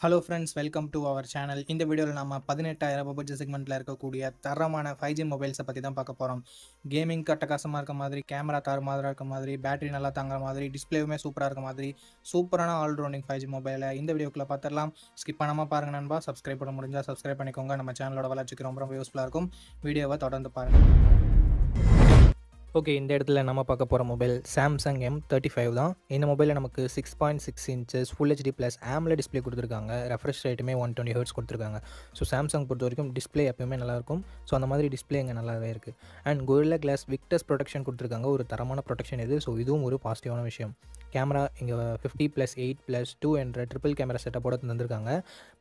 Hello friends, welcome to our channel. இந்த வீடியோவில் நம்ம 18,000 பட்ஜெட் செக்மெண்ட்டில் இருக்கக்கூடிய தரமான 5G மொபைல்ஸை பற்றி தான் பார்க்க போகிறோம். கேமிங் அட்டகாசமாக இருக்க மாதிரி, கேமரா தாறுமாறாக இருக்க மாதிரி, பேட்டரி நல்லா தாங்குற மாதிரி, டிஸ்பிளேவுமே சூப்பராக இருக்க மாதிரி சூப்பரான ஆல்ரவுண்டிங் 5G மொபைலை இந்த வீடியோக்குள்ளே பார்த்துடலாம். ஸ்கிப் பண்ணாமல் பாருங்கள் நண்பா. சப்ஸ்கிரைப் பண்ண முடிஞ்சால் சப்ஸ்கிரைப் பண்ணிக்கோங்க. நம்ம சேனலோட வளர்ச்சிக்கு ரொம்ப யூஸ்ஃபுல்லாக இருக்கும். வீடியோவை தொடர்ந்து பாருங்கள். ஓகே, இந்த இடத்துல நம்ம பார்க்க போகிற மொபைல் சாம்சங் M35 தான். இந்த மொபைலில் நமக்கு 6.6 inches full HD plus AMOLED display கொடுத்துருக்காங்க. ரெஃப்ரெஷ் ரேட்டுமே 120 Hz கொடுத்துருக்காங்க. ஸோ சாம்சங் பொறுத்த வரைக்கும் டிஸ்பிளே எப்பயுமே நல்லாயிருக்கும். ஸோ அந்த மாதிரி டிஸ்பிளே இங்கே நல்லாவே இருக்குது. And Gorilla Glass Victus protection கொடுத்துருக்காங்க. ஒரு தரமான ப்ரொடெக்ஷன் இது. ஸோ இதுவும் ஒரு பாசிட்டிவான விஷயம். கேமரா இங்கே 50+8+2 என்ற ட்ரிபிள் கேமரா செட்டப்போட தந்திருக்காங்க.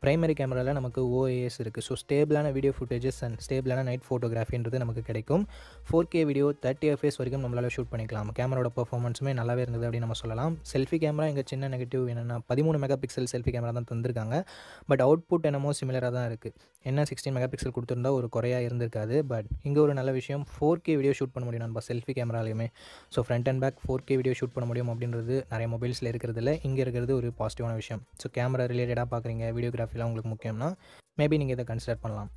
ப்ரைமரி கேமராவில் நமக்கு OIS இருக்குது. ஸோ ஸ்டேபிளான வீடியோ ஃபுட்டேஜஸ் அண்ட் ஸ்டேபிளான நைட் ஃபோட்டோகிராஃபின்றது நமக்கு கிடைக்கும். 4K வீடியோ 30 FPS வரைக்கும் நம்மளால் ஷூட் பண்ணிக்கலாம். கேமராவோட பர்ஃபார்மன்ஸுமே நல்லாவே இருந்தது அப்படின்னு நம்ம சொல்லலாம். செல்ஃபி கேமரா இங்கே சின்ன நெகட்டிவ் என்னென்னா 13 மெகா பிக்சல் செல்ஃபி கேமரா தான் தந்திருக்காங்க. பட் அவுட்புட் என்னமோ சிமிலராக தான் இருக்குது. என்ன 16 மெகா பிக்சல் கொடுத்துருந்தா ஒரு குறையாக இருந்திருக்காது. பட் இங்கே ஒரு நல்ல விஷயம், 4K வீடியோ ஷூட் பண்ண முடியும் நம்ம செல்ஃபி கேமராலையுமே. So front and back 4K video shoot பண்ண முடியும் அப்படின்றது நிறைய மொபைல்ஸில் இருக்கிறதுல இங்கே இருக்கிறது ஒரு பாசிட்டிவான விஷயம். ஸோ கேமரா ரிலேட்டடாக பார்க்குறீங்க, வீடியோகிராஃபிலாம் உங்களுக்கு முக்கியம்னா மேபி நீங்கள் இதை கன்சிடர் பண்ணலாம்.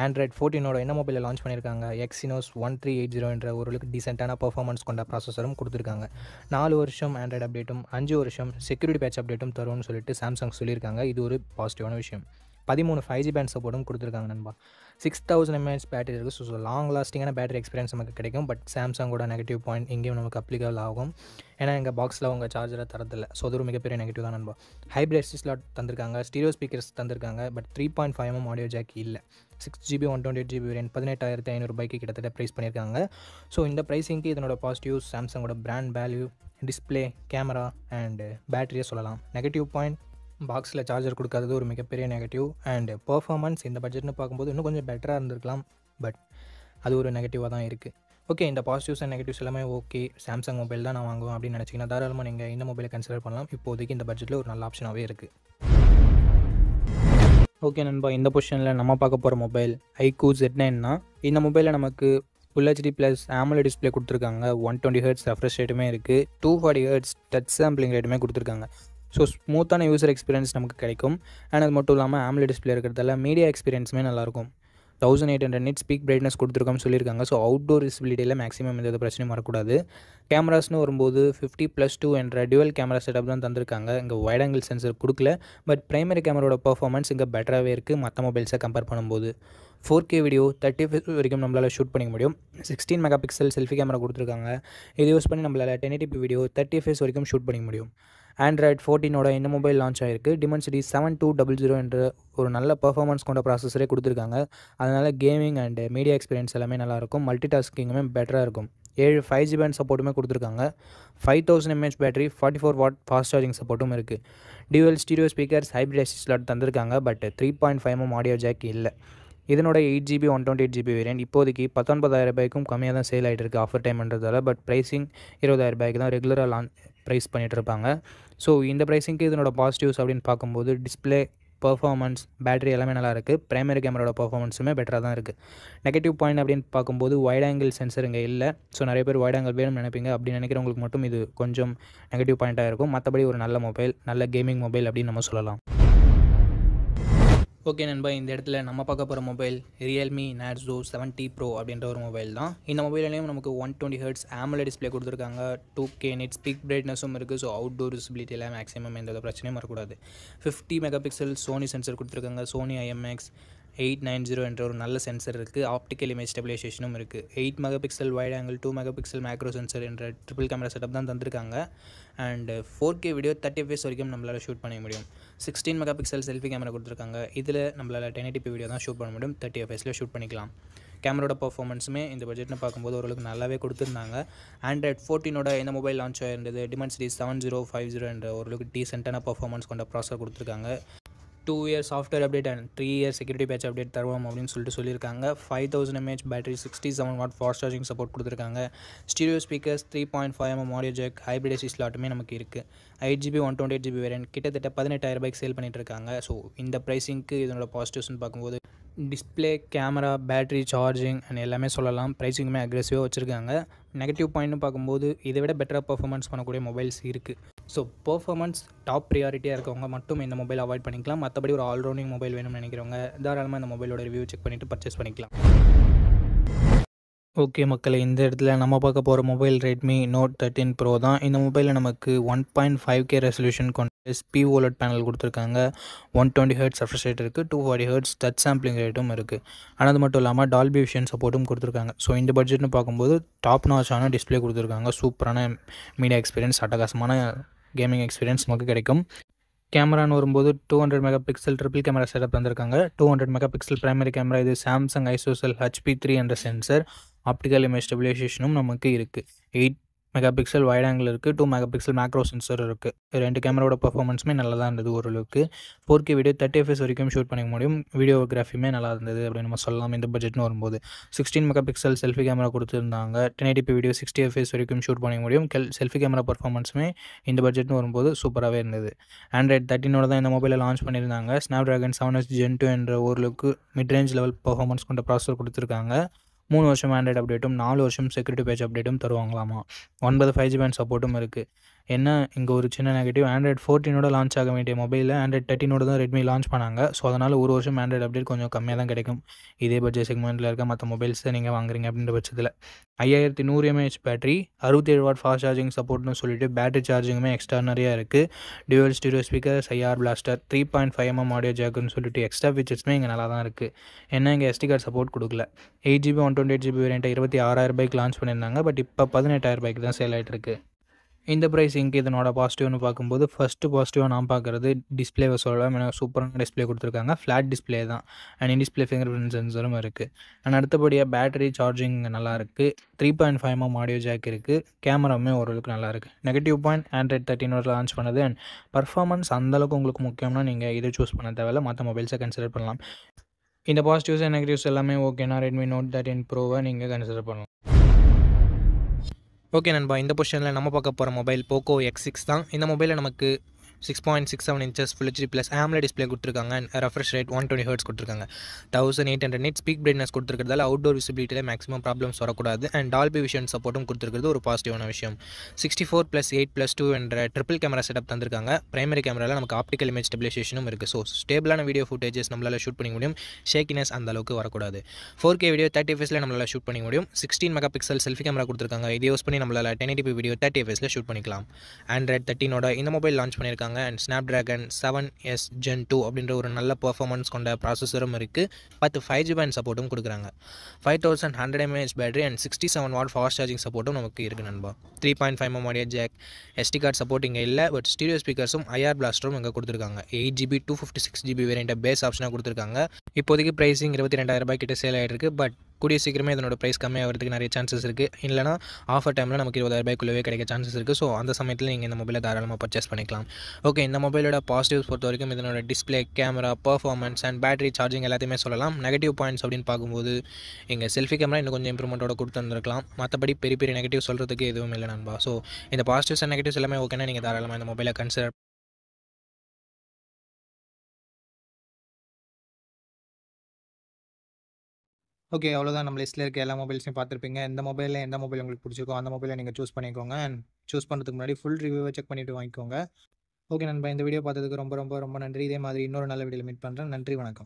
Android 14 என்ன மொபைலில் லான்ச் பண்ணியிருக்காங்க. Exynos 1380 என்ற ஓரளவுக்கு டீசெண்டான பர்ஃபார்மன்ஸ் கொண்ட ப்ராசஸரும் கொடுத்துருக்காங்க. 4 வருஷம் ஆண்ட்ராய்டு அப்டேட்டும் 5 வருஷம் செக்யூரிட்டி பேட்ச் அப்டேட்டும் தரும்னு சொல்லிட்டு சாம்சங் சொல்லியிருக்காங்க. இது ஒரு பாசிட்டிவான விஷயம். 13 5G பேண்ட் சப்போர்ட்டும் கொடுத்துருக்காங்க நண்பா. 6000 mAh பேட்டரி இருக்குது. ஸோ லாங் லாஸ்டிங்கான பேட்டரி எக்ஸ்பீரியன்ஸ் நமக்கு கிடைக்கும். பட் சாம்சங்கோட நெகட்டிவ் பாயிண்ட் இங்கேயும் நமக்கு அப்ளிகபிள் ஆகும். ஏன்னா எங்கள் பாக்ஸில் உங்கள் சார்ஜரை தரதில்லை. ஸோ அது ஒரு மிகப்பெரிய நெகட்டிவ் தான் நண்பா. ஹைப்ரிட் ஸ்லாட் தந்திருக்காங்க, ஸ்டீரியோ ஸ்பீக்கர்ஸ் தந்திருக்காங்க. பட் 3.5mm ஆடியோ ஜாக் இல்லை. 6GB 128GB வேரியன்ட் 18,500 ரூபாய்க்கு கிட்டத்தட்ட ப்ரைஸ் பண்ணியிருக்காங்க. ஸோ இந்த ப்ரைஸிங்க்கு இதனோட பாசிட்டிவ்ஸ் சாம்சங்கோட brand value, display, camera and பேட்டரியை சொல்லலாம். நெகட்டிவ் பாயிண்ட் பாக்ஸில் சார்ஜர் கொடுக்காதது ஒரு மிகப்பெரிய நெகட்டிவ். அண்ட் பர்ஃபார்மன்ஸ் இந்த பட்ஜெட்னு பார்க்கும்போது இன்னும் கொஞ்சம் பெட்டராக இருந்திருக்கலாம். பட் அது ஒரு நெகட்டிவாக தான் இருக்குது. ஓகே, இந்த பாசிட்டிவ்ஸ் அண்ட் நெகட்டிவ்ஸ் எல்லாமே ஓகே. சாம்சங் மொபைல் தான் நான் வாங்குவேன் அப்படின்னு நினச்சிங்கன்னா தாராளமாக நீங்கள் இந்த மொபைலை கன்சிடர் பண்ணலாம். இப்போதைக்கு இந்த பட்ஜெட்டில் ஒரு நல்ல ஆப்ஷனாகவே இருக்குது. ஓகே நண்பா, இந்த பொசிஷனில் நம்ம பார்க்க போகிற மொபைல் iQOO Z9 தான். இந்த மொபைலில் நமக்கு full HD plus AMOLED display கொடுத்துருக்காங்க. 120 Hz ரெஃப்ரெஷ் ரேட்டுமே இருக்குது. 240 Hz டச் சாம்பிளிங் ரேட்டுமே கொடுத்துருக்காங்க. ஸோ ஸ்மூத்தான யூசர் எக்ஸ்பீரியன்ஸ் நமக்கு கிடைக்கும். அண்ட் அது மட்டும் இல்லாமல் AMOLED டிஸ்பிளே இருக்கிறதால மீடியா எக்ஸ்பீரியன்ஸுமே நல்லாயிருக்கும். 1800 nits ஸ்பீக் பிரைட்னஸ் கொடுத்துருக்கோம்னு சொல்லியிருக்காங்க. ஸோ அவுட்டோர் விசிபிலிட்டியில் மேக்ஸிமம் எந்த பிரச்சனையும் வரக்கூடாது. கேமராஸ்னு வரும்போது 50+2 என்ற டியூவல் கேமரா செட்டப் தான் தந்திருக்காங்க. இங்கே வைட் ஆங்கிள் சென்சர் கொடுக்கல. பட் பிரைமரி கேமராவோட பர்ஃபார்மன்ஸ் இங்கே பெட்டராகவே இருக்குது மற்ற மொபைல்ஸை கம்பேர் பண்ணும்போது. 4K வீடியோ 30 FPS வரைக்கும் நம்மளால் ஷூட் பண்ணிக்க முடியும். 16 மெகா பிக்சல் செல்ஃபி கேமரா கொடுத்துருக்காங்க. இது யூஸ் பண்ணி நம்மளால் 1080p வீடியோ 30 FPS வரைக்கும் ஷூட் பண்ணிக்க முடியும். Android 14 இந்த மொபைல் லான்ச் ஆகிருக்கு. Dimensity 7200 என்ற ஒரு நல்ல பர்ஃபார்மன்ஸ் கொண்ட ப்ராசஸரே கொடுத்துருக்காங்க. அதனால் கேமிங் அண்ட் மீடியா எக்ஸ்பீரியன்ஸ் எல்லாமே நல்லாயிருக்கும். மல்டி டாஸ்கிங்குமே பெட்டராக இருக்கும். 7 5G பேண்ட் சப்போர்ட்டுமே கொடுத்துருக்காங்க. 5000 mAh battery, 44 what fast charging சப்போர்ட்டும் இருக்குது. Dual stereo speakers, hybrid slot தந்திருக்காங்க. பட் 3.5mm ஆடியோ ஜாக் இல்லை. இதனோட 8GB 128GB வேரியன்ட் இப்போதைக்கு 19,000 ரூபாய்க்கும் கம்மியாக தான் சேல் ஆகிட்டு இருக்குது ஆஃபர் டைம்ன்றதால. பட் ப்ரைஸிங் 20,000 ரூபாய்க்கு தான் ரெகுலராக ப்ரைஸ் பண்ணிகிட்டு இருப்பாங்க. ஸோ இந்த ப்ரைஸிங்க்கு இதனோட பாசிட்டிவ்ஸ் அப்படின்னு பார்க்கும்போது டிஸ்பிளே, பர்ஃபார்மன்ஸ், பேட்டரி எல்லாமே நல்லா இருக்குது. பிரைமரி கேமராவோட பர்ஃபார்மன்ஸுமே பெட்டராக தான் இருக்குது. நெகட்டிவ் பாயிண்ட் அப்படின்னு பார்க்கும்போது வைட் ஆங்கிள் சென்சர் இங்கே இல்லை. ஸோ நிறைய பேர் வைட் ஆங்கிள் வேணும்னு நினைப்பீங்க. அப்படி நினைக்கிறவங்களுக்கு மட்டும் இது கொஞ்சம் நெகட்டிவ் பாயிண்ட்டாக இருக்கும். மற்றபடி ஒரு நல்ல மொபைல், நல்ல கேமிங் மொபைல் அப்படின்னு நம்ம சொல்லலாம். ஓகே நண்பா, இந்த இடத்துல நம்ம பார்க்க போகிற மொபைல் Realme Narzo 70 Pro அப்படின்ற ஒரு மொபைல் தான். இந்த மொபைல்லையும் நமக்கு 120 Hz AMOLED டிஸ்பிளே கொடுத்துருக்காங்க. 2K nits ஸ்பீக் பிரைட்னஸும் இருக்குது. ஸோ அவுட்டோர் விசிபிலிட்டியில் மேக்ஸிமம் எந்த பிரச்சனையும் வரக்கூடாது. 50 மெகா பிக்சல் சோனி சென்சர் கொடுத்துருக்காங்க. சோனி IMX890 என்ற ஒரு நல்ல சென்சர் இருக்குது. ஆப்டிக்கல் இமேஜ் ஸ்டெபிலைசேஷனும் இருக்குது. 8 mega pixel wide angle, 2 mega pixel macro sensor என்ற ட்ரிபிள் கேமரா செட்டப் தான் தந்திருக்காங்க. அண்ட் 4K வீடியோ 30 FPS வரைக்கும் நம்மளால் ஷூட் பண்ண முடியும். 16 மெகா பிக்சல் செல்ஃபி கேமரா கொடுத்துருக்காங்க. இதில் நம்மளால் 1080p வீடியோ தான் ஷூட் பண்ண முடியும். 30 FPSல ஷூட் பண்ணிக்கலாம். கேமராவோட பர்ஃபார்மன்ஸுமே இந்த பட்ஜெட்னு பார்க்கும்போது ஓரளவுக்கு நல்லாவே கொடுத்துருந்தாங்க. Android 14 இந்த மொபைல் லான்ச் ஆகிருந்தது. Dimensity 7050 என்ற ஓரளவுக்கு டீசென்ட்டான பர்ஃபார்மன்ஸ் கொண்ட ப்ராசஸர் கொடுத்துருக்காங்க. 2 year software update and 3 year security patch update தருவோம் அப்படின்னு சொல்லியிருக்காங்க. 5000 mAh battery, 67 watt fast charging support கொடுத்துருக்காங்க. Stereo speakers, 3.5mm audio jack, hybrid ஸ்லாட்டுமே நமக்கு இருக்குது. 8GB 128GB வேரியன்ட் கிட்டத்தட்ட 18,000 ரூபாய்க்கு சேல் பண்ணிட்டு இருக்காங்க. ஸோ இந்த ப்ரைஸிங்க்கு இதனோட பாசிட்டிவ்ஸ்னு பார்க்கும்போது display, camera, battery, charging and எல்லாமே சொல்லலாம். ப்ரைஸிங்குமே அக்ரெசிவாக வச்சுருக்காங்க. நெகட்டிவ் பாயிண்ட்னு பார்க்கும்போது இதை விட பெட்டராக பர்ஃபார்மன்ஸ் பண்ணக்கூடிய மொபைல்ஸ் இருக்குது. ஸோ பெர்ஃபார்மன்ஸ் டாப் ப்ரியாரிட்டியாக இருக்கவங்க மட்டும் இந்த மொபைல் அவாய்ட் பண்ணிக்கலாம். மற்றபடி ஒரு ஆல்ரவுண்டிங் மொபைல் வேணும்னு நினைக்கிறவங்க தாராளமாக இந்த மொபைலோட ரிவ்யூ செக் பண்ணிவிட்டு பர்ச்சேஸ் பண்ணிக்கலாம். ஓகே மக்களே, இந்த இடத்துல நம்ம பார்க்க போகிற மொபைல் ரெட்மி நோட் 13 ப்ரோ தான். இந்த மொபைலில் நமக்கு 1.5K ரெசல்யூஷன் கொண்ட OLED பேனல் கொடுத்துருக்காங்க. 120 ஹெர்ட்ஸ் ரெஃப்ரெஷ் ரேட் இருக்குது, 240 ஹெர்ட்ஸ் டச் சாம்பிளிங் ரேட்டும் இருக்குது. ஆனால் அது மட்டும் இல்லாமல் டால்பி விஷன் சப்போர்ட்டும் கொடுத்துருக்காங்க. ஸோ இந்த பட்ஜெட்னு பார்க்கும்போது டாப் நாச்சான டிஸ்பிளே கொடுத்துருக்காங்க. சூப்பரான மீடியா எக்ஸ்பீரியன்ஸ், அட்டகாசமான கேமிங் எக்ஸ்பீரியன்ஸ் நமக்கு கிடைக்கும். கேமரான்னு வரும்போது 200 mega pixel triple camera setup தந்திருக்காங்க. 200 மெகா பிக்சல் பிரைமரி கேமரா, இது சாம்சங் ஐசோசெல் HP3 என்ற சென்சர். ஆப்டிக்கல் இமேஜ் ஸ்டெபிலைசேஷனும் நமக்கு இருக்குது. 8 மெகா பிக்சல் வைட் ஆங்கிள் இருக்குது, 2 மெகா பிக்சல் மேக்ரோ சென்சர் இருக்குது. ரெண்டு கேமராவோட பர்ஃபார்மன்ஸுமே நல்லா தான் இருந்தது ஓரளவுக்கு. 4K வீடியோ 30 FPS வரைக்கும் ஷூட் பண்ணிக்க முடியும். வீடியோகிராஃபியுமே நல்லா இருந்தது அப்படின்னு நம்ம சொல்லலாம் இந்த பட்ஜெட்னு வரும்போது. 16 மெகா பிக்சல் செல்ஃபி கேமரா கொடுத்துருந்தாங்க. 1080p வீடியோ 60 FPS வரைக்கும் ஷூட் பண்ணிக்க முடியும். செல்ஃபி கேமரா பர்ஃபார்மன்ஸுமே இந்த பட்ஜெட்னு வரும்போது சூப்பராகவே இருந்தது. ஆண்ட்ராய்ட் 13 தான் இந்த மொபைலை லான்ச் பண்ணியிருந்தாங்க. ஸ்னாப்ட்ராகன் 7S Gen 2 என்ற ஓரளவுக்கு மிட்ரேஞ்ச் லெவல் பர்ஃபார்மன்ஸ் கொண்ட ப்ராசஸர் கொடுத்துருக்காங்க. 3 வருஷம் ஆண்ட்ராய்டு அப்டேட்டும் 4 வருஷம் செக்யூரிட்டி பேட்ச் அப்டேட்டும் தருவாங்களாமா. 9 5G பேண்ட் சப்போர்ட்டும் இருக்குது. என்ன இங்கே ஒரு சின்ன நெகட்டிவ், ஆண்ட்ராய்டு 14 லான்ச் ஆக வேண்டிய மொபைலில் ஆண்ட்ராய்டு 13 தான் ரெட்மி லான்ச் பண்ணாங்க. ஸோ அதனால் ஒரு வருஷம் ஆண்ட்ராய்டு அப்டேட் கொஞ்சம் கம்மியாக தான் கிடைக்கும். இதே பட்ஜெட் செக்மெண்ட்டில் இருக்க மற்ற மொபைல்ஸை நீங்கள் வாங்குறீங்க அப்படின்ற பட்சத்தில் 5100 mAh battery, 67 watt fast charging சப்போர்ட்னு சொல்லிட்டு பேட்டரி சார்ஜிங்குமே எக்ஸ்ட்ரானரியாக இருக்குது. Dual stereo speaker, IR blaster, 3.5mm audio ஜாக்குன்னு சொல்லிட்டு எக்ஸ்ட்ரா ஃபீச்சர்ஸுமே இங்கே நல்லா தான் இருக்குது. என்ன இங்கே SD கார்டு சப்போர்ட் கொடுக்கல. 8GB 128GB வேரியண்ட்டை 26,000 லான்ச் பண்ணியிருந்தாங்க. பட் இப்போ 18,000 தான் சேல் ஆகிட்டு இருக்கு. இந்த ப்ரைஸிங்க்கு இதனோட பாசிட்டிவ்னு பார்க்கும்போது ஃபஸ்ட்டு பாசிட்டிவாக நான் பார்க்குறது டிஸ்பிளேவை சொல்லலாம். எனக்கு சூப்பரான டிஸ்பிளே கொடுத்துருக்காங்க. ஃப்ளாட் டிஸ்பிளே தான். And in display finger print சென்சரும் இருக்குது. அண்ட் அடுத்தபடியாக பேட்டரி சார்ஜிங் நல்லாயிருக்கு. 3.5mm ஆடியோ ஜாக் இருக்குது. கேமராவுமே ஓரளவுக்கு நல்லாயிருக்கு. நெகட்டிவ் பாயிண்ட், ஆண்ட்ராய்டு 13 லான்ச் பண்ணது. அண்ட் பர்ஃபார்மன்ஸ் அந்தளவுக்கு உங்களுக்கு முக்கியம்னா நீங்கள் இதை சூஸ் பண்ண தேவையில்ல, மற்ற மொபைல்ஸை கன்சிடர் பண்ணலாம். இந்த பாசிட்டிவ்ஸ் அண்ட் நெகட்டிவ்ஸ் எல்லாமே ஓகேனா ரெட்மி நோட் 13 ப்ரோவை நீங்கள் கன்சிடர் பண்ணலாம். ஓகே நண்பா, இந்த பொசிஷனில் நம்ம பார்க்க போகிற மொபைல் போக்கோ X6 தான். இந்த மொபைலில் நமக்கு 6.67 inches Full HD plus AMOLED display கொடுத்துருக்காங்க. அண்ட் ரெஃப்ரெஷ் ரேட் 120 ஹெர்ட்ஸ் கொடுத்துருக்காங்க. 1800 nits ஸ்பீக் பிரைட்னஸ் கொடுத்துருக்கிறதால அவுட்டோர் விசிபிலிட்டியில் மேக்ஸிமம் ப்ராப்ளம்ஸ் வரக்கூடாது. அண்ட் டால்பி விஷன் சப்போர்ட்டும் கொடுத்துருக்கிறது ஒரு பாசிட்டிவான விஷயம். 64+8+2 என்ற ட்ரிபிள் கேமரா செட்டப் தந்திருக்காங்க. பிரைமரி கேமராவில் நமக்கு ஆப்டிக்கல் இமேஜ் ஸ்டெபிலைசேஷனும் இருக்குது. ஸோ ஸ்டேபிளான வீடியோ ஃபுட்டேஜஸ் நம்மளால் ஷூட் பண்ணிக்க முடியும். ஷேக்கினஸ் அந்த அளவுக்கு வரக்கூடாது. 4K வீடியோ 30 FPSல நம்மளால் ஷூட் பண்ணிக்க முடியும். 16 மெகா பிக்சல் செல்ஃபி கேமரா கொடுத்துருக்காங்க. இதை யூஸ் பண்ணி நம்மளால் 1080p வீடியோ 30 FPSல ஷூட் பண்ணிக்கலாம். ஆண்ட்ராய்டு 13 இந்த மொபைல் லான்ச் பண்ணியிருக்காங்க. அண்ட் ஸ்னாப்ட்ராகன் 7S Gen 2 அப்படின்ற ஒரு நல்ல பர்ஃபார்மன்ஸ் கொண்ட ப்ராசஸரும் இருக்குது. 10 5G பேண்ட் சப்போர்ட்டும் கொடுக்குறாங்க. 5100 mAh battery and 67 watt fast charging சப்போர்ட்டும் நமக்கு இருக்குது நண்பா. 3.5mm audio jack, SD card support இங்கே இல்லை. பட் ஸ்டீரியோ ஸ்பீக்கர்ஸும் IR பிளாஸ்டரும் இங்கே கொடுத்துருக்காங்க. 8GB 256GB வேரியண்ட்டை பேஸ் ஆப்ஷனாக கொடுத்துருக்காங்க. இப்போதைக்கு ப்ரைஸிங் 22,000 கிட்ட சேல் ஆகிருக்கு. பட் கூடிய சீக்கிரமே இதனோட ப்ரைஸ் கம்மியாகிறதுக்கு நிறைய சான்சஸ் இருக்குது. இல்லைனா ஆஃபர் டைமில் நமக்கு 20,000 கிடைக்க சான்சஸ் இருக்குது. ஸோ அந்த சமயத்தில் நீங்கள் இந்த மொபைலை தாராளமாக பர்ச்சேஸ் பண்ணிக்கலாம். ஓகே, இந்த மொபைலோட பாசிட்டிவ்ஸ் பொறுத்த வரைக்கும் இதனோட display, camera, performance and battery charging எல்லாத்தையுமே சொல்லலாம். நெகட்டிவ் பாயிண்ட்ஸ் அப்படின்னு பார்க்கும்போது இங்கே செல்ஃபி கேமரா இன்னும் கொஞ்சம் இம்ப்ரூவ்மெண்ட்டோட கொடுத்துருந்துருக்கலாம். மற்றபடி பெரிய பெரிய நெகட்டிவ் சொல்கிறதுக்கு எதுவும் இல்லை நண்பா. ஸோ இந்த பாசிட்டிவ்ஸ் அண்ட் நெகட்டிவ்ஸ் எல்லாமே ஓகேனா நீங்கள் தாராளமாக இந்த மொபைலை கன்சிடர். ஓகே, அவ்வளோதான். நம்ம லிஸ்ட்டில் இருக்க எல்லா மொபைல்ஸையும் பார்த்துருப்பீங்க. இந்த மொபைலில் எந்த மொபைல் உங்களுக்கு பிடிச்சிருக்கோ அந்த மொபைலை நீங்கள் சூஸ் பண்ணிக்கோங்க. அண்ட் சூஸ் பண்ணுறதுக்கு முன்னாடி ஃபுல் ரிவ்யூவை செக் பண்ணிவிட்டு வாங்கிக்கோங்க. ஓகே நண்பா, இந்த வீடியோ பார்த்ததுக்கு ரொம்ப ரொம்ப ரொம்ப நன்றி. இதே மாதிரி இன்னொரு நல்ல வீடியோவில் மீட் பண்ணுறேன். நன்றி, வணக்கம்.